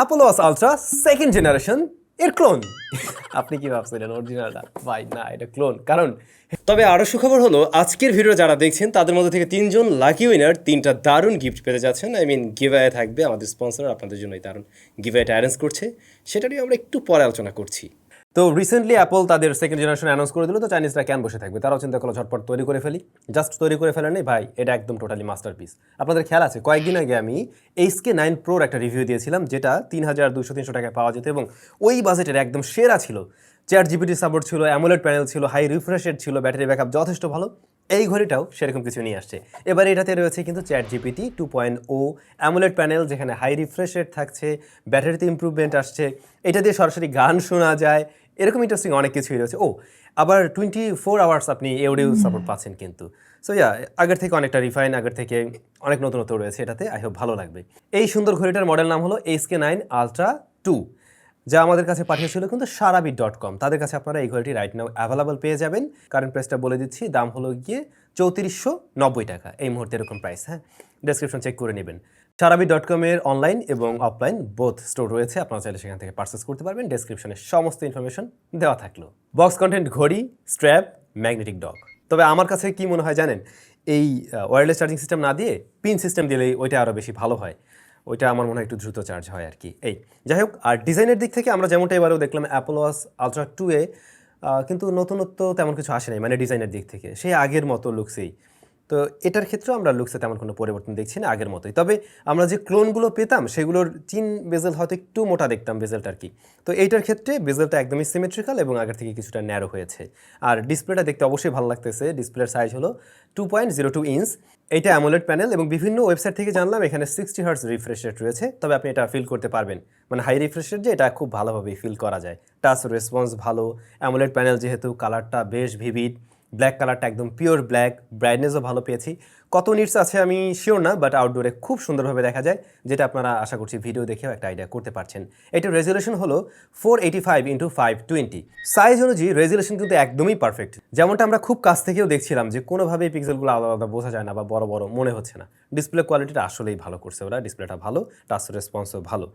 Apollo Ultra second generation এর clone. আপনি কি ভাবছিলেন অরিজিনালটা? ভাই না, এটা ক্লোন। কারণ তবে আরও সুখবর হলো, আজকের ভিডিও যারা দেখছেন তাদের মধ্যে থেকে 3জন লাকি উইনার 3টা দারুণ গিফট পেতে যাচ্ছেন। গিভঅ্যাওয়ে থাকবে, আমাদের স্পন্সর আপনাদের জন্য এই দারুণ গিভঅ্যাওয়েটা অ্যারেঞ্জ করছে, সেটা নিয়ে আমরা একটু পরে আলোচনা করছি। তো রিসেন্টলি অ্যাপল তাদের সেকেন্ড জেনারেশন অ্যানাউন্স করে দিল, তো চাইনিজরা কেন বসে থাকবে? তারাও চিন্তা করলো ঝটপট তৈরি করে ফেলি। জাস্ট তৈরি করে ফেলেন নেই ভাই, এটা একদম টোটালি মাস্টারপিস। আপনাদের খেয়াল আছে কয়েকদিন আগে আমি HK9 প্রোর একটা রিভিউ দিয়েছিলাম, যেটা 3200-300 টাকায় পাওয়া যেত এবং ওই বাজেটের একদম সেরা ছিল। ChatGPT সাপোর্ট ছিল, অ্যামোলেড প্যানেল ছিল, হাই রিফ্রেশ রেট ছিল, ব্যাটারি ব্যাকআপ যথেষ্ট ভালো। এই ঘড়িটাও সেরকম কিছু নিয়ে আসছে। এবার এটাতে রয়েছে কিন্তু ChatGPT 2.0, অ্যামোলেড প্যানেল যেখানে হাই রিফ্রেশ রেট থাকছে, ব্যাটারিতে ইমপ্রুভমেন্ট আসছে, এটা দিয়ে সরাসরি গান শোনা যায়, এরকম ইন্টারেস্টিং অনেক কিছুই রয়েছে। আবার 24 আওয়ার্স আপনি অডিও সাপোর্ট পাচ্ছেন কিন্তু। সো আগের থেকে অনেকটা রিফাইন, আগের থেকে অনেক নতুনত্ব রয়েছে এটাতে। আই হোপ ভালো লাগবে। এই সুন্দর ঘড়িটার মডেল নাম হলো HK9 Ultra 2, যা আমাদের কাছে পাঠিয়েছিল কিন্তু sarabi.com। তাদের কাছে আপনারা এই ঘড়িটি রাইট নাও অ্যাভেলেবল পেয়ে যাবেন। কারেন্ট প্রাইসটা বলে দিচ্ছি, দাম হলো গিয়ে 3490 টাকা এই মুহূর্তে, এরকম প্রাইস। হ্যাঁ, ডেসক্রিপশন চেক করে নেবেন। sarabi.com এর অনলাইন এবং অফলাইন বোথ স্টোর রয়েছে, আপনারা চাইলে সেখান থেকে পারচেস করতে পারবেন। ডেসক্রিপশনে সমস্ত ইনফরমেশন দেওয়া থাকলো। বক্স কন্টেন্ট, ঘড়ি, স্ট্র্যাপ, ম্যাগনেটিক ডগ। তবে আমার কাছে কি মনে হয় জানেন, এই ওয়্যারলেস চার্জিং সিস্টেম না দিয়ে পিন সিস্টেম দিলেই ওইটা আরও বেশি ভালো হয়। ওইটা আমার মনে হয় একটু দ্রুত চার্জ হয় আর কি। যাই হোক, আর ডিজাইনের দিক থেকে আমরা যেমনটা এবারেও দেখলাম অ্যাপোলো আলট্রা 2-এ কিন্তু নতুনত্ব তেমন কিছু আসে নাই, মানে ডিজাইনের দিক থেকে সেই আগের মতো লুকসেই। তো এটার ক্ষেত্রেও আমরা লুকসে তেমন কোনো পরিবর্তন দেখছি না, আগের মতোই। তবে আমরা যে ক্লোনগুলো পেতাম সেগুলোর চিন বেজেল হয়তো একটু মোটা দেখতাম বেজেলটা আর কি। তো এইটার ক্ষেত্রে বেজেলটা একদমই সিমেট্রিক্যাল এবং আগের থেকে কিছুটা ন্যারো হয়েছে। আর ডিসপ্লেটা দেখতে অবশ্যই ভালো লাগতেছে। ডিসপ্লের সাইজ হলো 2.02 ইঞ্চ। এইটা অ্যামোলেড প্যানেল এবং বিভিন্ন ওয়েবসাইট থেকে জানলাম এখানে 60 হার্টজ রিফ্রেশ রেট রয়েছে। তবে আপনি এটা ফিল করতে পারবেন, মানে হাই রিফ্রেশ রেট যে এটা খুব ভালোভাবেই ফিল করা যায়। টাচ রেসপন্স ভালো, অ্যামোলেড প্যানেল যেহেতু কালারটা বেশ ভিভিড, ব্ল্যাক কালারটা একদম পিওর ব্ল্যাক, ব্রাইটনেসও ভালো পেয়েছি। কত নিটস আছে আমি শিওর না, বাট আউটডোরে খুব সুন্দরভাবে দেখা যায়, যেটা আপনারা আশা করছি ভিডিও দেখেও একটা আইডিয়া করতে পারছেন। এটার রেজুলেশন হলো 485x520। সাইজ অনুযায়ী রেজুলেশন কিন্তু একদমই পারফেক্ট। যেমনটা আমরা খুব কাছ থেকেও দেখছিলাম যে কোনোভাবেই পিক্সেলগুলো আলাদা আলাদা বোঝা যায় না বা বড় বড় মনে হচ্ছে না। ডিসপ্লে কোয়ালিটিটা আসলেই ভালো করছে ওরা, ডিসপ্লেটা ভালো, টাচ রেসপন্সও ভালো।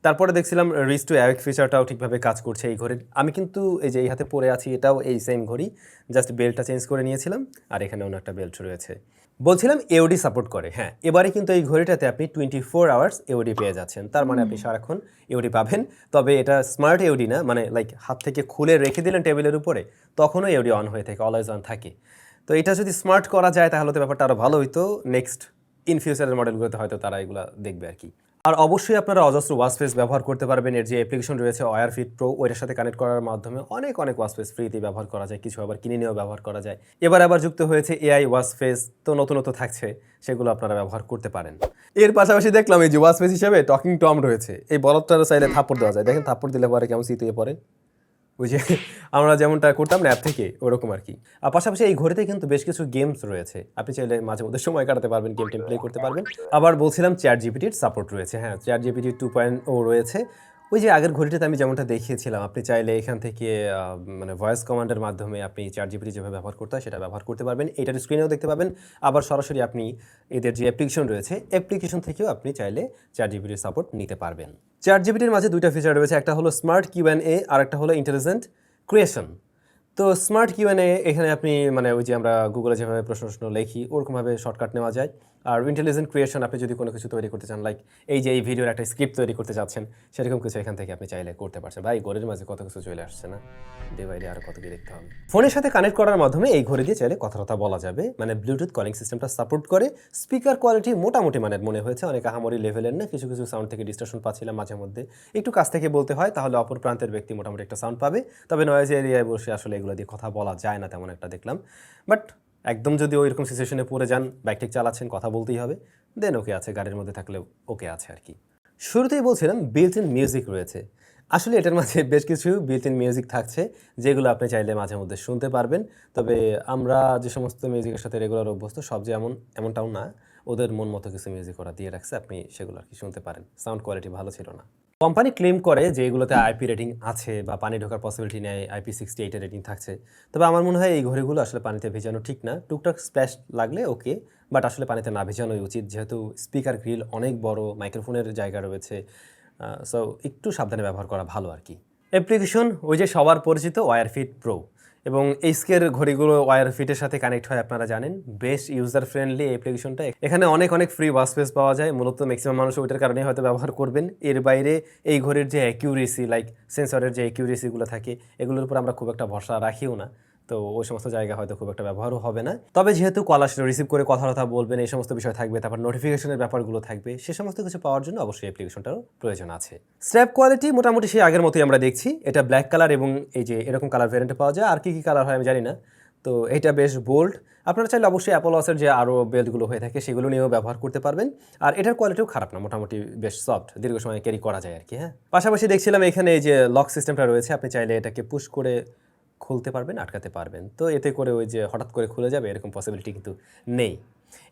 তারপরে দেখছিলাম রিচ টু অ্যাওয়েক ফিচারটাও ঠিকভাবে কাজ করছে এই ঘড়ির। আমি কিন্তু এই যে এই হাতে পরে আছি এটাও এই সেম ঘড়ি, জাস্ট বেল্টটা চেঞ্জ করে নিয়েছিলাম, আর এখানে অন্য একটা বেল্ট রয়েছে। বলছিলাম এওডি সাপোর্ট করে। হ্যাঁ, এবারে কিন্তু এই ঘড়িটাতে আপনি 24 আওয়ার্স এওডি পেয়ে যাচ্ছেন। তার মানে আপনি সারাক্ষণ এওডি পাবেন। তবে এটা স্মার্ট এওডি না, মানে লাইক হাত থেকে খুলে রেখে দিলেন টেবিলের উপরে, তখনও এওডি অন হয়ে থাকে, অলওয়েজ অন থাকে। তো এটা যদি স্মার্ট করা যায় তাহলে তো ব্যাপারটা আরও ভালো হইতো। নেক্সট ইন ফিউচারের মডেলগুলোতে হয়তো তারা এগুলো দেখবে আর কি। আর অবশ্যই আপনারা অজস্র ওয়াচফেস ব্যবহার করতে পারবেন। এর যে অ্যাপ্লিকেশন রয়েছে ওয়্যার ফিট প্রো, ওইটার সাথে কানেক্ট করার মাধ্যমে অনেক ওয়াচফেস ফ্রিতে ব্যবহার করা যায়, কিছু আবার কিনে নিয়েও ব্যবহার করা যায়। আবার যুক্ত হয়েছে এআই ওয়াচফেস, তো নতুনত্ব থাকছে, সেগুলো আপনারা ব্যবহার করতে পারেন। এর পাশাপাশি দেখলাম এই যে ওয়াচফেস হিসেবে টকিং টম রয়েছে। এই বলদটারও চাইলে থাপ্পড় দেওয়া যায়, দেখেন থাপ্পড় দিলে পরে কেমন চিতিয়ে পড়ে, ওই যে আমরা যেমনটা করতাম ল্যাব থেকে ওরকম আর কি। আর পাশাপাশি এই ঘড়িতে কিন্তু বেশ কিছু গেমস রয়েছে, আপনি চাইলে মাঝে মধ্যে সময় কাটাতে পারবেন, গেম টেম প্লে করতে পারবেন। আবার বলছিলাম ChatGPTর সাপোর্ট রয়েছে। হ্যাঁ, ChatGPT 2.0 রয়েছে। ওই যে আগের ঘড়িটাতে আমি যেমনটা দেখিয়েছিলাম, আপনি চাইলে এখান থেকে মানে ভয়েস কমান্ডের মাধ্যমে আপনি ChatGPT যেভাবে ব্যবহার করতে হয় সেটা ব্যবহার করতে পারবেন। এটার স্ক্রিনেও দেখতে পাবেন। আবার সরাসরি আপনি এদের যে অ্যাপ্লিকেশন রয়েছে, অ্যাপ্লিকেশন থেকেও আপনি চাইলে ChatGPTর সাপোর্ট নিতে পারবেন। ChatGPTর মাঝে দুইটা ফিচার রয়েছে, একটা হলো স্মার্ট কিউএনএ আর একটা হলো ইন্টেলিজেন্ট ক্রিয়েশন। তো স্মার্ট কিউএনএ এখানে আপনি মানে ওই যে আমরা গুগলে যেভাবে প্রশ্ন লিখি ওরকমভাবে শর্টকাট নেওয়া যায়। আর ইন্টেলিজেন্ট ক্রিয়েশন, আপনি যদি কোনো কিছু তৈরি করতে চান, লাইক এই যে এই ভিডিওর একটা স্ক্রিপ্ট তৈরি করতে চাচ্ছেন, সেরকম কিছু এখান থেকে আপনি চাইলে করতে পারছেন। ভাই ঘড়ির মাঝে কত কিছু চলে আসছে না, ডে বাই ডে আরও কত কি দেখতে হবে। ফোনের সাথে কানেক্ট করার মাধ্যমে এই ঘড়ি দিয়ে চাইলে কথা বলা যাবে, মানে ব্লুটুথ কলিং সিস্টেমটা সাপোর্ট করে। স্পিকার কোয়ালিটি মোটামুটি মানের মনে হয়েছে, অনেক আহামরি লেভেলের না, কিছু সাউন্ড থেকে ডিস্টরশন পাচ্ছিলাম মাঝে মধ্যে। একটু কাছ থেকে বলতে হয় তাহলে অপর প্রান্তের ব্যক্তি মোটামুটি একটা সাউন্ড পাবে। তবে নয়েজ এরিয়ায় বসে আসলে এগুলো দিয়ে কথা বলা যায় না তেমন একটা দেখলাম। বাট একদম যদি ওইরকম সিচুয়েশনে পড়ে যান, বাইক ঠিক চালাচ্ছেন, কথা বলতেই হবে, দেন ওকে আছে, গাড়ির মধ্যে থাকলেও ওকে আছে আর কি। শুরুতেই বলছিলাম বিল্ট ইন মিউজিক রয়েছে। আসলে এটার মাঝে বেশ কিছু বিল্ট ইন মিউজিক থাকছে, যেগুলো আপনি চাইলে মাঝে মধ্যে শুনতে পারবেন। তবে আমরা যে সমস্ত মিউজিকের সাথে রেগুলার অভ্যস্ত, সব যে এমনটাও না, ওদের মন মতো কিছু মিউজিক ওরা দিয়ে রাখছে, আপনি সেগুলো আর কি শুনতে পারেন। সাউন্ড কোয়ালিটি ভালো ছিল না। কোম্পানি ক্লেম করে যে এগুলোতে আইপি রেটিং আছে বা পানি ঢোকার পসিবিলিটি নেই, IP68 এর রেটিং থাকছে। তবে আমার মনে হয় এই ঘড়িগুলো আসলে পানিতে ভেজানো ঠিক না। টুকটাক স্প্ল্যাশ লাগলে ওকে, বাট আসলে পানিতে না ভেজানোই উচিত, যেহেতু স্পিকার গ্রিল অনেক বড়, মাইক্রোফোনের জায়গা রয়েছে, সো একটু সাবধানে ব্যবহার করা ভালো আর কি। অ্যাপ্লিকেশন ওই যে সবার পরিচিত ওয়্যারফিট প্রো, এবং এইচকের ঘড়িগুলো ওয়্যারফিটের সাথে কানেক্ট হয় আপনারা জানেন। বেশ ইউজার ফ্রেন্ডলি অ্যাপ্লিকেশনটা। এখানে অনেক অনেক ফ্রি ওয়াচ স্পেস পাওয়া যায়, মূলত ম্যাক্সিমাম মানুষ ওইটার কারণেই হয়তো ব্যবহার করবেন। এর বাইরে এই ঘড়ির যে অ্যাকিউরেসি, লাইক সেন্সরের যে অ্যাকিউরেসিগুলো থাকে, এগুলোর উপর আমরা খুব একটা ভরসা রাখিও না, তো ওই সমস্ত জায়গা হয়তো খুব একটা ব্যবহারও হবে না। তবে যেহেতু কল আসলে রিসিভ করে কথা বলবেন, এই সমস্ত বিষয় থাকবে, তারপর নোটিফিকেশনের ব্যাপারগুলো থাকবে, সে সমস্ত কিছু পাওয়ার জন্য অবশ্যই অ্যাপ্লিকেশনটারও প্রয়োজন আছে। স্ট্র্যাপ কোয়ালিটি মোটামুটি সেই আগের মতোই আমরা দেখছি। এটা ব্ল্যাক কালার এবং এই যে এরকম কালার ভ্যারিয়েন্টে পাওয়া যায়। আর কি কালার হয় আমি জানি না। তো এটা বেশ বোল্ড। আপনারা চাইলে অবশ্যই অ্যাপল ওয়াচের যে আরও বেল্টগুলো হয়ে থাকে সেগুলো নিয়েও ব্যবহার করতে পারবেন। আর এটার কোয়ালিটিও খারাপ না, মোটামুটি বেশ সফট, দীর্ঘ সময় ক্যারি করা যায় আর কি। হ্যাঁ, পাশাপাশি দেখছিলাম এখানে এই যে লক সিস্টেমটা রয়েছে, আপনি চাইলে এটাকে পুশ করে খুলতে পারবেন, আটকাতে পারবেন। তো এতে করে ওই যে হঠাৎ করে খুলে যাবে এরকম পসিবিলিটি কিন্তু নেই।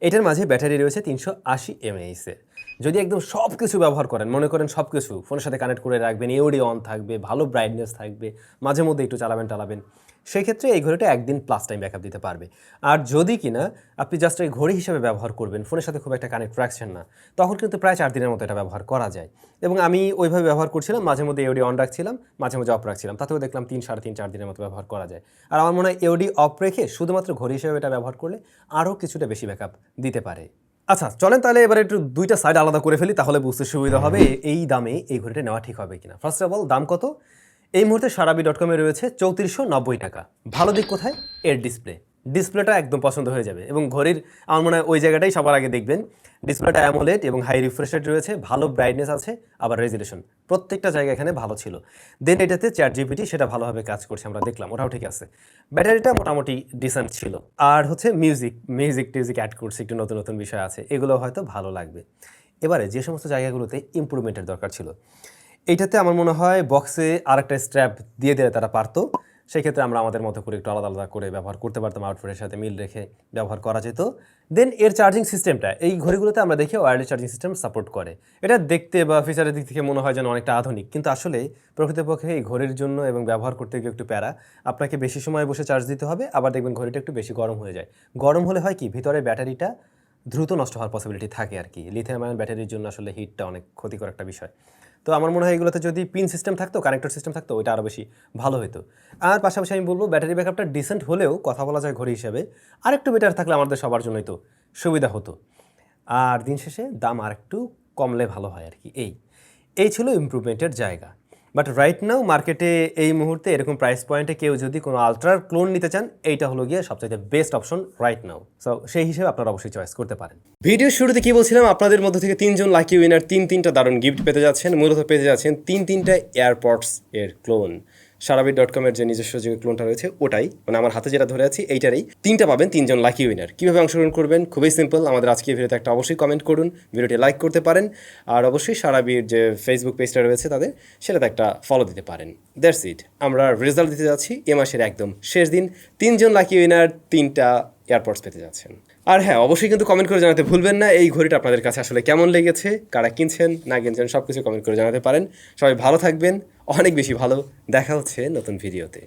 এটার মাঝে ব্যাটারি রয়েছে 380 mAh-এর। যদি একদম সব কিছু ব্যবহার করেন, মনে করেন সব কিছু ফোনের সাথে কানেক্ট করে রাখবেন, এওডি অন থাকবে, ভালো ব্রাইটনেস থাকবে, মাঝে মধ্যে একটু চালাবেন, সেক্ষেত্রে এই ঘড়িটা একদিন প্লাস টাইম ব্যাকআপ দিতে পারবে। আর যদি কিনা আপনি জাস্ট এই ঘড়ি হিসেবে ব্যবহার করবেন, ফোনের সাথে খুব একটা কানেক্ট রাখছেন না, তখন কিন্তু প্রায় 4 দিনের মতো এটা ব্যবহার করা যায়। এবং আমি ওইভাবে ব্যবহার করছিলাম, মাঝে মধ্যে এওডি অন রাখছিলাম, মাঝে মধ্যে অফ রাখছিলাম, তাতেও দেখলাম 3, 3.5, 4 দিনের মতো ব্যবহার করা যায়। আর আমার মনে হয় এওডি অফ রেখে শুধুমাত্র ঘড়ি হিসেবে এটা ব্যবহার করলে আরও কিছুটা বেশি ব্যাকআপ দিতে পারে। আচ্ছা, চলেন তাহলে এবার একটু দুইটা সাইড আলাদা করে ফেলি, তাহলে বুঝতে সুবিধা হবে এই দামে এই ঘড়িটা নেওয়া ঠিক হবে কিনা। ফার্স্ট অফ অল, দাম কত? এই মুহূর্তে সারাবি.com-এ রয়েছে 3490 টাকা। ভালো দিক কোথায়? এর ডিসপ্লেটা একদম পছন্দ হয়ে যাবে। এবং ঘড়ির আমার মনে হয় ওই জায়গাটাই সবার আগে দেখবেন। ডিসপ্লেটা অ্যামোলেড এবং হাই রিফ্রেশ রেট রয়েছে, ভালো ব্রাইটনেস আছে, আবার রেজুলেশন প্রত্যেকটা জায়গা এখানে ভালো ছিল। দেন এটাতে ChatGPT সেটা ভালোভাবে কাজ করছে, আমরা দেখলাম, ওটাও ঠিক আছে। ব্যাটারিটা মোটামুটি ডিসেন্ট ছিল। আর হচ্ছে মিউজিক অ্যাড করছে, একটু নতুন নতুন বিষয় আছে, এগুলো হয়তো ভালো লাগবে। এবারে যে সমস্ত জায়গাগুলোতে ইমপ্রুভমেন্টের দরকার ছিল, এইটাতে আমার মনে হয় বক্সে আরেকটা স্ট্র্যাপ দিয়ে দিলে তারা পারতো। সেক্ষেত্রে আমরা আমাদের মতো করে একটু আলাদা করে ব্যবহার করতে পারতাম, আউটফিটের সাথে মিল রেখে ব্যবহার করা যেত। দেন এর চার্জিং সিস্টেমটা, এই ঘড়িগুলোতে আমরা দেখি ওয়্যারলেস চার্জিং সিস্টেম সাপোর্ট করে। এটা দেখতে বা ফিচারের দিক থেকে মনে হয় যেন অনেকটা আধুনিক, কিন্তু আসলে প্রকৃতপক্ষে এই ঘড়ির জন্য এবং ব্যবহার করতে গিয়ে একটু প্যারা। আপনাকে বেশি সময় বসে চার্জ দিতে হবে, আবার দেখবেন ঘড়িটা একটু বেশি গরম হয়ে যায়। গরম হলে হয় কি, ভিতরে ব্যাটারিটা দ্রুত নষ্ট হওয়ার পসিবিলিটি থাকে আর কি। লিথিয়াম আয়ন ব্যাটারির জন্য আসলে হিটটা অনেক ক্ষতিকর একটা বিষয়। তো আমার মনে হয় এগুলোতে যদি পিন সিস্টেম থাকতো, কানেক্টর সিস্টেম থাকতো, ওইটা আরও বেশি ভালো হতো। আর পাশাপাশি আমি বলবো ব্যাটারি ব্যাকআপটা ডিসেন্ট হলেও কথা বলা যায় ঘড়ি হিসেবে আরেকটু বেটার থাকলে আমাদের সবার জন্যই তো সুবিধা হতো। আর দিন শেষে দাম আরেকটু কমলে ভালো হয় আর কি। এই ছিল ইমপ্রুভমেন্টের জায়গা। বাট রাইট নাও মার্কেটে এই মুহূর্তে এরকম প্রাইস পয়েন্টে কেউ যদি কোনো আলট্রার ক্লোন নিতে চান, এইটা হলো গিয়ে সবচাইতে best option right now. So সেই হিসেবে আপনারা অবশ্যই চয়েস করতে পারেন। ভিডিওর শুরুতে কি বলছিলাম, আপনাদের মধ্যে থেকে 3 জন লাকি উইনার 3টা দারুণ গিফট পেতে যাচ্ছেন। মূলত পেতে যাচ্ছেন 3টা এয়ারপডস এর ক্লোন। সারাবি.com-এর যে নিজস্ব যে ক্লোনটা রয়েছে ওটাই, মানে আমার হাতে যেটা ধরে আছি এইটারই 3টা পাবেন 3 জন লাকি উইনার। কীভাবে অংশগ্রহণ করবেন? খুবই সিম্পল। আমাদের আজকের ভিডিওতে একটা অবশ্যই কমেন্ট করুন, ভিডিওটি লাইক করতে পারেন, আর অবশ্যই সারাবির যে ফেসবুক পেজটা রয়েছে তাদের, সেটাতে একটা ফলো দিতে পারেন। That's it. আমরা রেজাল্ট দিতে যাচ্ছি এ মাসের একদম শেষ দিন। 3 জন লাকি উইনার 3টা এয়ারপডস পেতে যাচ্ছেন। আর হ্যাঁ, অবশ্যই কিন্তু কমেন্ট করে জানাতে ভুলবেন না এই ঘড়িটা আপনাদের কাছে আসলে কেমন লেগেছে, কারা কিনছেন না কিনছেন সব কিছু কমেন্ট করে জানাতে পারেন। সবাই ভালো থাকবেন, অনেক বেশি ভালো। দেখা হচ্ছে নতুন ভিডিওতে।